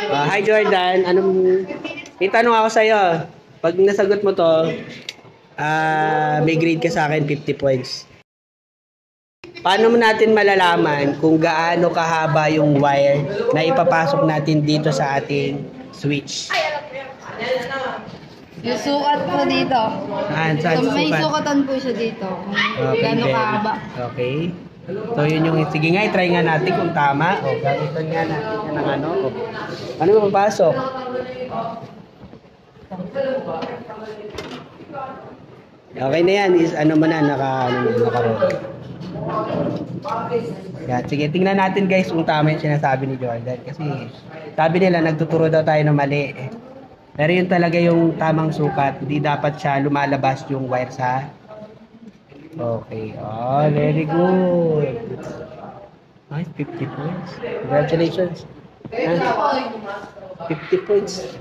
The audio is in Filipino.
Hi Jordan, may tanong ako sa'yo. Pag nasagot mo to, may grade ka sa akin 50 points. Paano mo natin malalaman kung gaano kahaba yung wire na ipapasok natin dito sa ating switch? Yung sukat po dito. Saan So, may sukat? sukatan po siya dito. Okay, Gano'ng kahaba. Okay. So, yun yung, sige nga, try nga natin kung tama. O, gamitin nga natin yan ng ano. O, ano mo papasok? Okay na yan. Ano mo na, naka-roll. Yan, sige, tingnan natin guys kung tama yung sinasabi ni Jordan. Kasi, sabi nila, nagtuturo daw tayo ng mali. Pero yun talaga yung tamang sukat. Hindi dapat siya lumalabas yung wire sa... Okay. Oh, very good. Nice, 50 points. Congratulations. 50 points.